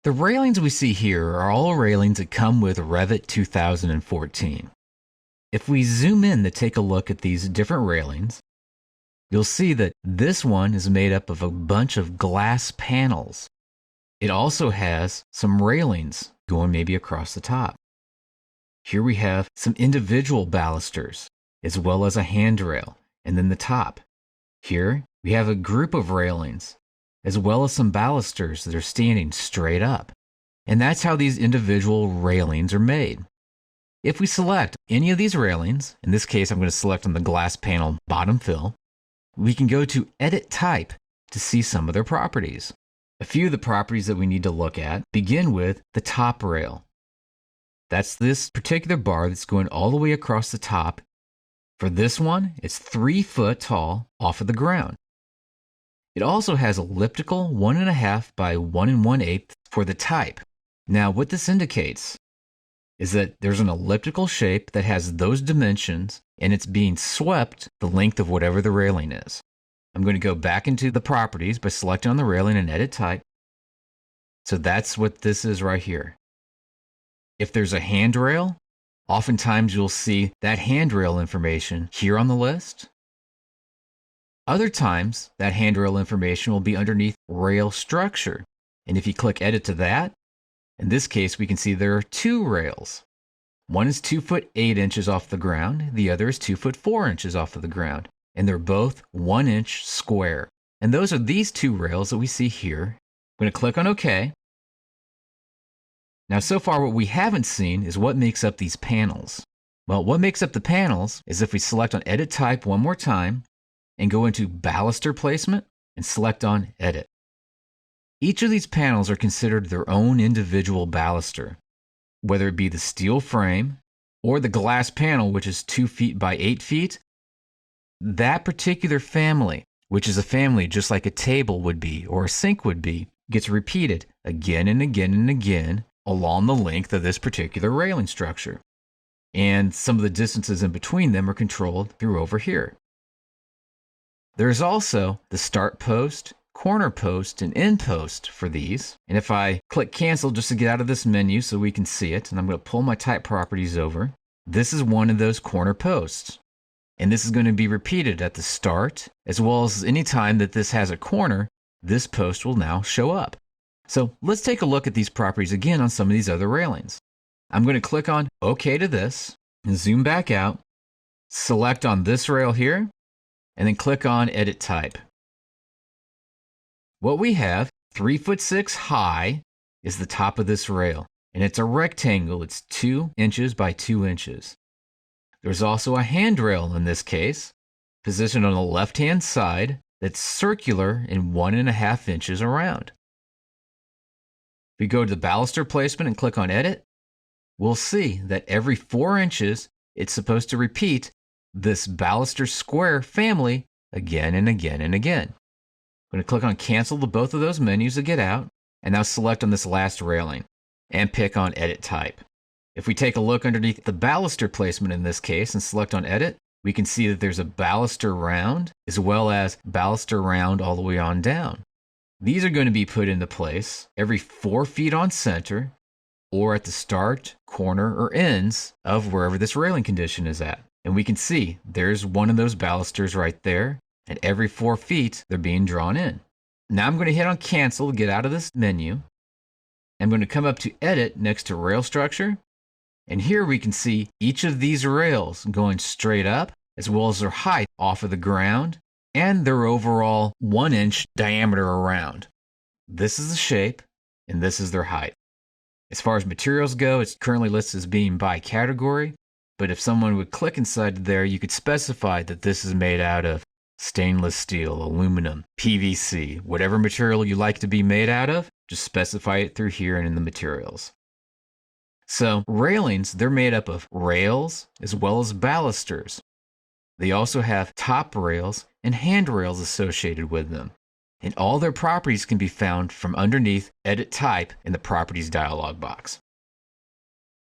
The railings we see here are all railings that come with REVIT 2014. If we zoom in to take a look at these different railings, you'll see that this one is made up of a bunch of glass panels. It also has some railings going maybe across the top. Here we have some individual balusters, as well as a handrail, and then the top. Here we have a group of railings, as well as some balusters that are standing straight up. And that's how these individual railings are made. If we select any of these railings, in this case I'm going to select on the glass panel bottom fill, we can go to Edit Type to see some of their properties. A few of the properties that we need to look at begin with the top rail. That's this particular bar that's going all the way across the top. For this one, it's 3 foot tall off of the ground. It also has elliptical 1.5 by 1 1/8 for the type. Now, what this indicates is that there's an elliptical shape that has those dimensions and it's being swept the length of whatever the railing is. I'm going to go back into the properties by selecting on the railing and edit type. So that's what this is right here. If there's a handrail, oftentimes you'll see that handrail information here on the list. Other times, that handrail information will be underneath rail structure. And if you click edit to that, in this case, we can see there are 2 rails. One is 2 foot 8 inches off the ground. The other is 2 foot 4 inches off of the ground. And they're both 1 inch square. And those are these 2 rails that we see here. I'm going to click on OK. Now, so far what we haven't seen is what makes up these panels. Well, what makes up the panels is if we select on edit type one more time, and go into baluster placement and select on edit. Each of these panels are considered their own individual baluster, whether it be the steel frame or the glass panel, which is 2 feet by 8 feet. That particular family, which is a family just like a table would be or a sink would be, gets repeated again and again and again along the length of this particular railing structure. And some of the distances in between them are controlled through over here. There's also the start post, corner post, and end post for these. And if I click cancel just to get out of this menu so we can see it, and I'm going to pull my type properties over, this is one of those corner posts. And this is going to be repeated at the start, as well as any time that this has a corner, this post will now show up. So let's take a look at these properties again on some of these other railings. I'm going to click on OK to this, and zoom back out, select on this rail here, and then click on Edit Type. What we have, 3 foot 6 high, is the top of this rail, and it's a rectangle. It's 2 inches by 2 inches. There's also a handrail in this case, positioned on the left-hand side, that's circular and 1.5 inches around. If we go to the baluster placement and click on Edit, we'll see that every 4 inches, it's supposed to repeat this baluster square family again and again and again. I'm going to click on cancel to both of those menus to get out, and now select on this last railing and pick on edit type. If we take a look underneath the baluster placement in this case and select on edit, we can see that there's a baluster round as well as baluster round all the way on down. These are going to be put into place every 4 feet on center or at the start, corner, or ends of wherever this railing condition is at. And we can see there's one of those balusters right there, and every 4 feet they're being drawn in. Now I'm going to hit on cancel to get out of this menu. I'm going to come up to edit next to rail structure, and here we can see each of these rails going straight up as well as their height off of the ground and their overall 1 inch diameter around. This is the shape and this is their height. As far as materials go, it's currently listed as being by category. But if someone would click inside there, you could specify that this is made out of stainless steel, aluminum, PVC, whatever material you like to be made out of, just specify it through here and in the materials. So railings, they're made up of rails as well as balusters. They also have top rails and handrails associated with them. And all their properties can be found from underneath Edit Type in the Properties dialog box.